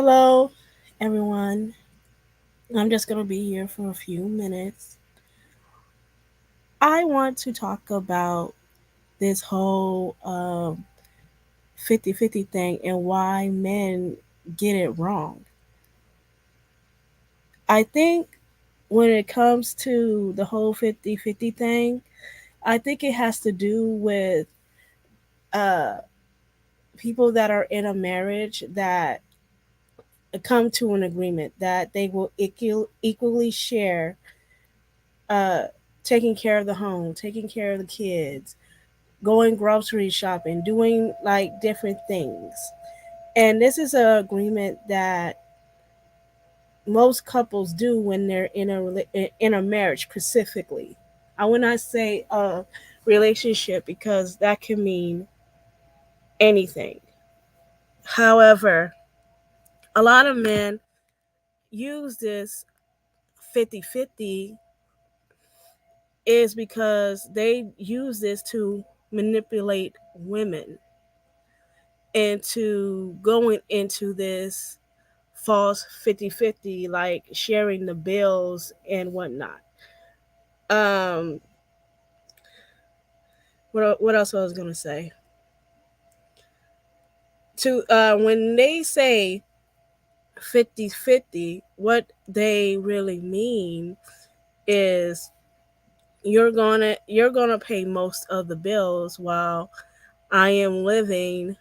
Hello, everyone. I'm just going to be here for a few minutes. I want to talk about this whole 50-50 thing and why men get it wrong. I think when it comes to the whole 50-50 thing, I think it has to do with uh, people that are in a marriage that come to an agreement that they will equally share uh, taking care of the home, taking care of the kids, going grocery shopping, doing like different things. And this is an agreement that most couples do when they're in a marriage specifically. I would not say a relationship because that can mean anything. However, a lot of men use this 50-50 is because they use this to manipulate women into going into this false 50-50, like sharing the bills and whatnot. um what else I was gonna say to when they say 50-50, what they really mean is you're gonna pay most of the bills while I am living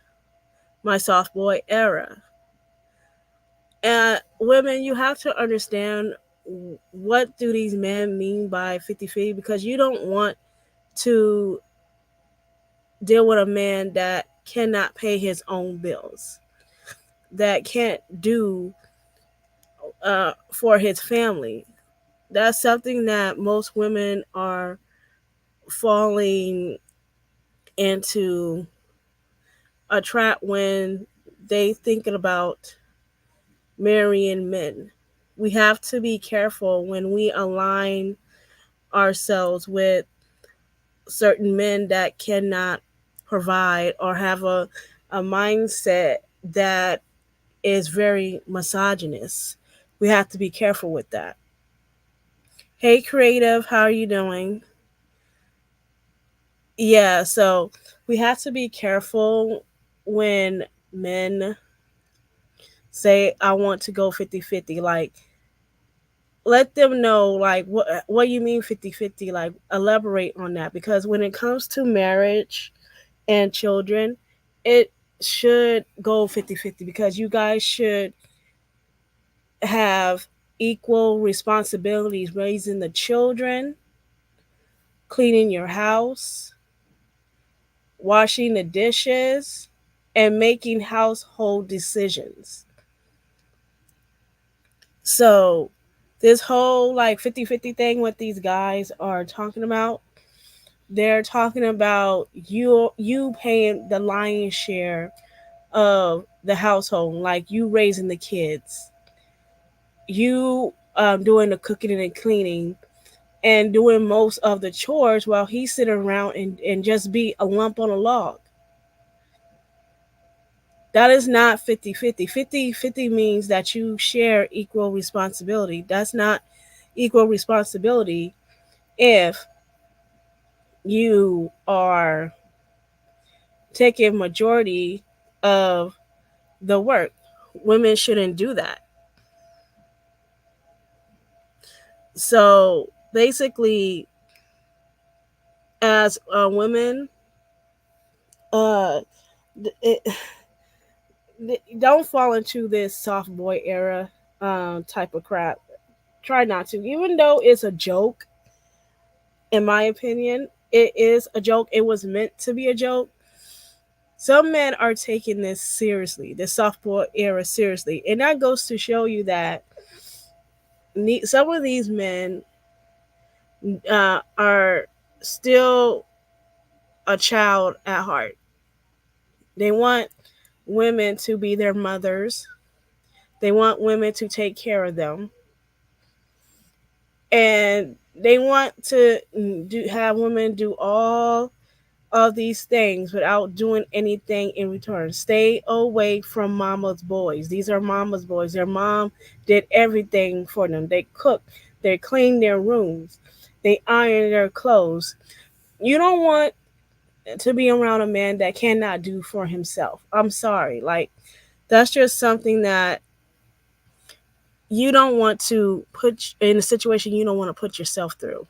my soft boy era. And women, you have to understand what do these men mean by 50-50, because you don't want to deal with a man that cannot pay his own bills, that can't do for his family. That's something that most women are falling into a trap when they thinking about marrying men. We have to be careful when we align ourselves with certain men that cannot provide or have a mindset that is very misogynist. We have to be careful with that. Hey, creative, how are you doing? Yeah, so we have to be careful when men say, I want to go 50-50. Like, let them know, like, what you mean 50-50. Like, elaborate on that. Because when it comes to marriage and children, it should go 50-50 because you guys should have equal responsibilities raising the children, cleaning your house, washing the dishes, and making household decisions. So, this whole like 50-50 thing, what these guys are talking about, they're talking about you paying the lion's share of the household, like you raising the kids, you doing the cooking and the cleaning, and doing most of the chores while he's sitting around and just be a lump on a log. That is not 50-50. 50-50 means that you share equal responsibility. That's not equal responsibility if you are taking majority of the work. Women shouldn't do that. So basically, as women, uh, it, don't fall into this soft boy era type of crap. Try not to, even though it's a joke. In my opinion, it is a joke. It was meant to be a joke. Some men are taking this seriously, the soft boy era seriously, and that goes to show you that some of these men are still a child at heart. They want women to be their mothers. They want women to take care of them, and they want to have women do all of these things without doing anything in return. Stay away from mama's boys. These are mama's boys. Their mom did everything for them. They cooked, they cleaned their rooms, they ironed their clothes. You don't want to be around a man that cannot do for himself. I'm sorry. Like, that's just something that you don't want to put in a situation you don't want to put yourself through.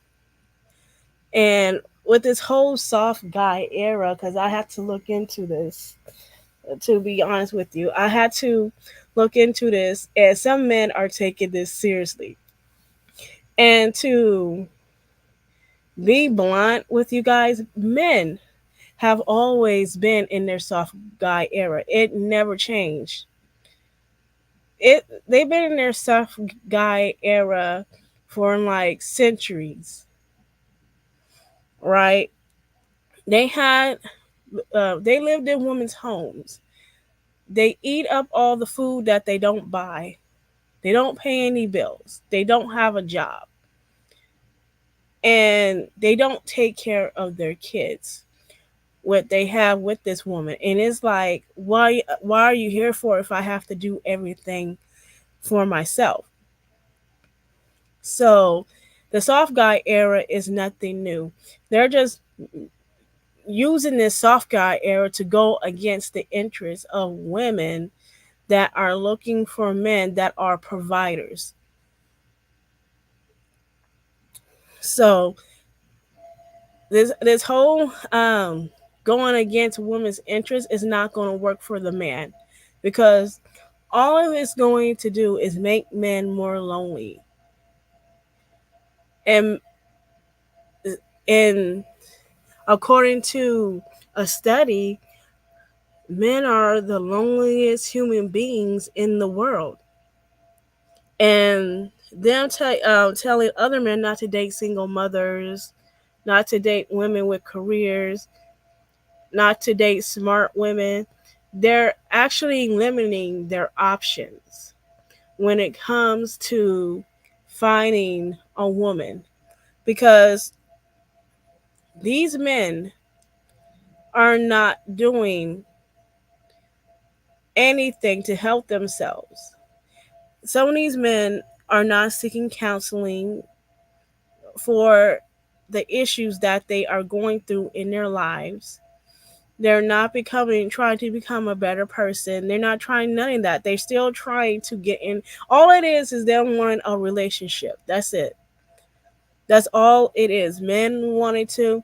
And with this whole soft guy era, because I had to look into this, to be honest with you, I had to look into this, and some men are taking this seriously. And to be blunt with you guys, men have always been in their soft guy era. It never changed. They've been in their soft guy era for like centuries, right? They had they lived in women's homes. They eat up all the food that they don't buy. They don't pay any bills. They don't have a job. And they don't take care of their kids. What they have with this woman. And it's like, why are you here for if I have to do everything for myself? So the soft guy era is nothing new. They're just using this soft guy era to go against the interests of women that are looking for men that are providers. So this whole going against women's interests is not going to work for the man, because all of it's going to do is make men more lonely. And and according to a study, men are the loneliest human beings in the world. And them telling other men not to date single mothers, not to date women with careers, not to date smart women, they're actually limiting their options when it comes to finding a woman, because these men are not doing anything to help themselves. Some of these men are not seeking counseling for the issues that they are going through in their lives. They're not trying to become a better person. They're not trying none of that. They're still trying to get in. All it is they want a relationship. That's it. That's all it is. Men wanted to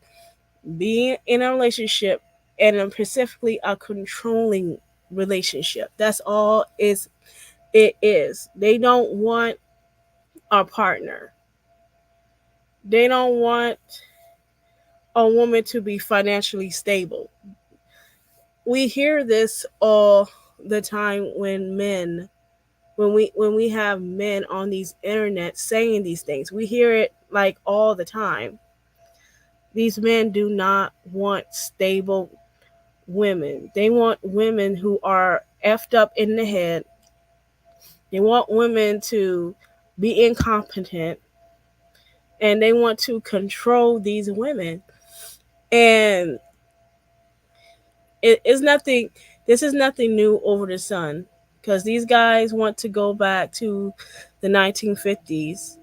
be in a relationship, and specifically a controlling relationship. That's all it is. They don't want a partner. They don't want a woman to be financially stable. We hear this all the time when we have men on these internet saying these things. We hear it like all the time. These men do not want stable women. They want women who are effed up in the head. They want women to be incompetent, and they want to control these women. And it is nothing this is nothing new over the sun, because these guys want to go back to the 1950s.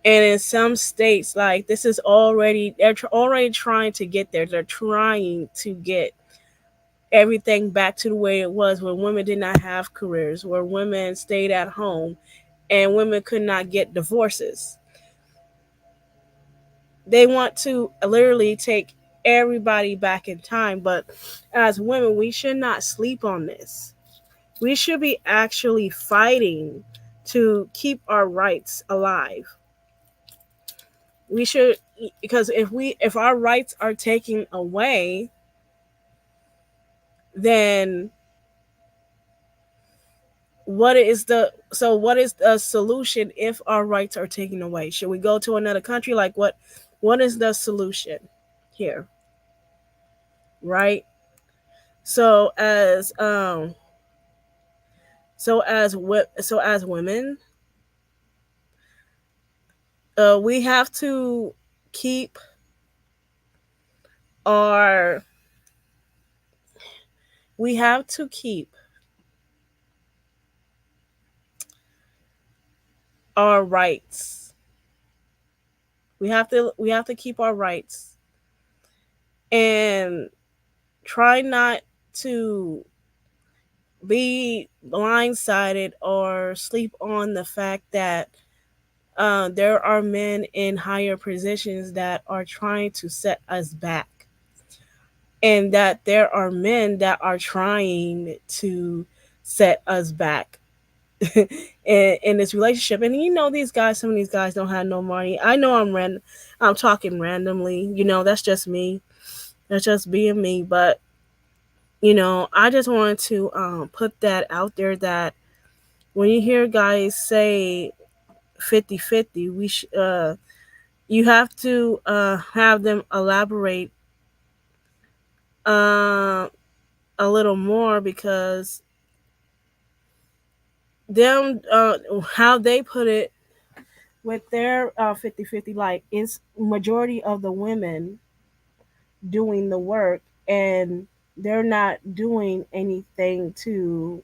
And in some states, like, this is already already trying to get there. They're trying to get everything back to the way it was when women did not have careers, where women stayed at home and women could not get divorces. They want to literally take everybody back in time. But as women, we should not sleep on this. We should be actually fighting to keep our rights alive. We should, because if our rights are taken away, then what is the solution if our rights are taken away? Should we go to another country? Like, what is the solution here? Right? So as women, we have to keep are we have to keep our rights. We have to keep our rights and try not to be blindsided or sleep on the fact that there are men in higher positions that are trying to set us back, and that there are men that are trying to set us back in this relationship. And these guys, some of these guys don't have no money. I know I'm talking randomly. That's just me. That's just being me. But I just wanted to put that out there that when you hear guys say 50-50, you have to have them elaborate uh, a little more, because them how they put it with their 50-50, like it's majority of the women doing the work, and they're not doing anything to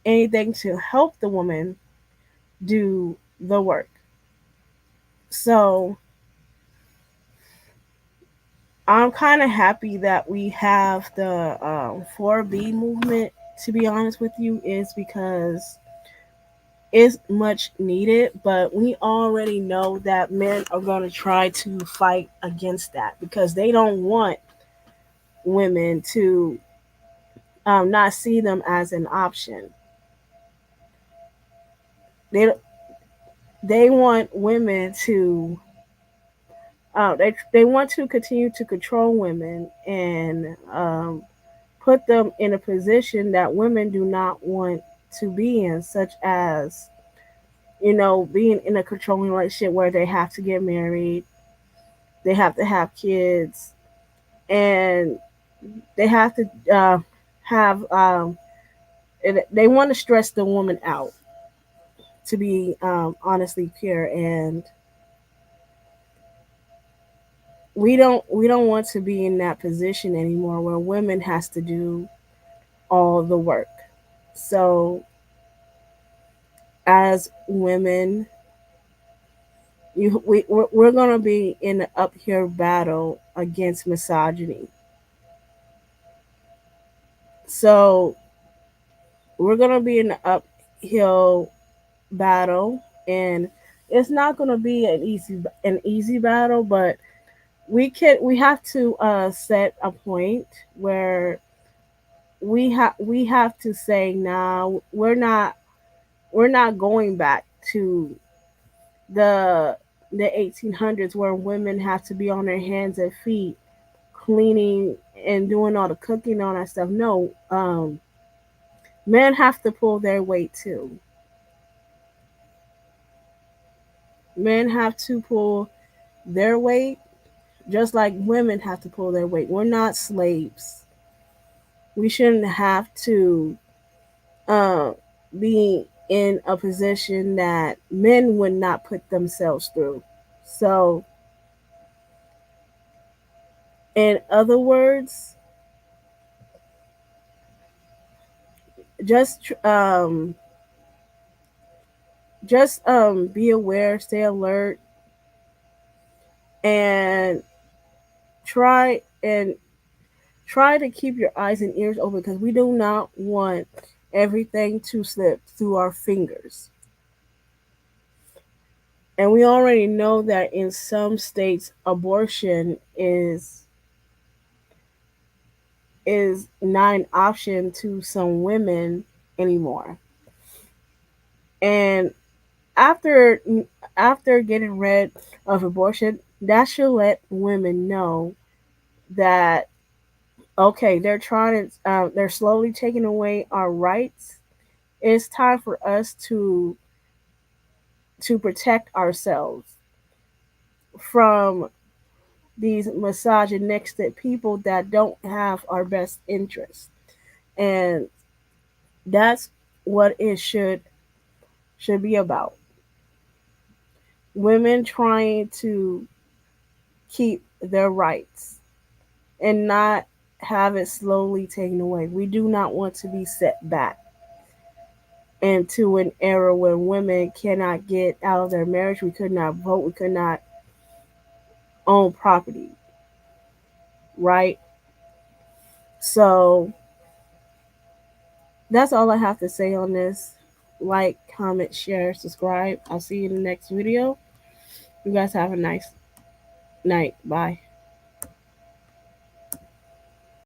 help the woman do the work. So I'm kind of happy that we have the 4B movement, to be honest with you, is because it's much needed, but we already know that men are going to try to fight against that because they don't want women to not see them as an option. They they want women to they want to continue to control women and put them in a position that women do not want to be in, such as being in a controlling relationship where they have to get married, they have to have kids, and they have to have they want to stress the woman out, to be honestly pure. And we don't want to be in that position anymore where women has to do all the work. So as women, we're going to be in an uphill battle against misogyny. So we're going to be in an uphill battle, and it's not going to be an easy battle, but we have to set a point where we have to say, now we're not going back to the the 1800s where women have to be on their hands and feet cleaning and doing all the cooking and all that stuff. No, men have to pull their weight too. Men have to pull their weight just like women have to pull their weight. We're not slaves. We shouldn't have to uh, be in a position that men would not put themselves through. So, in other words, just be aware, stay alert, and try and try to keep your eyes and ears open, because we do not want everything to slip through our fingers. And we already know that in some states abortion is not an option to some women anymore. And after after getting rid of abortion, that should let women know that, okay, they're slowly taking away our rights. It's time for us to protect ourselves from these misogynistic people that don't have our best interests. And that's what it should be about. Women trying to keep their rights and not have it slowly taken away. We do not want to be set back into an era when women cannot get out of their marriage. We could not vote. We could not own property, right? So that's all I have to say on this. Like, comment, share, subscribe. I'll see you in the next video. You guys have a nice night. Bye.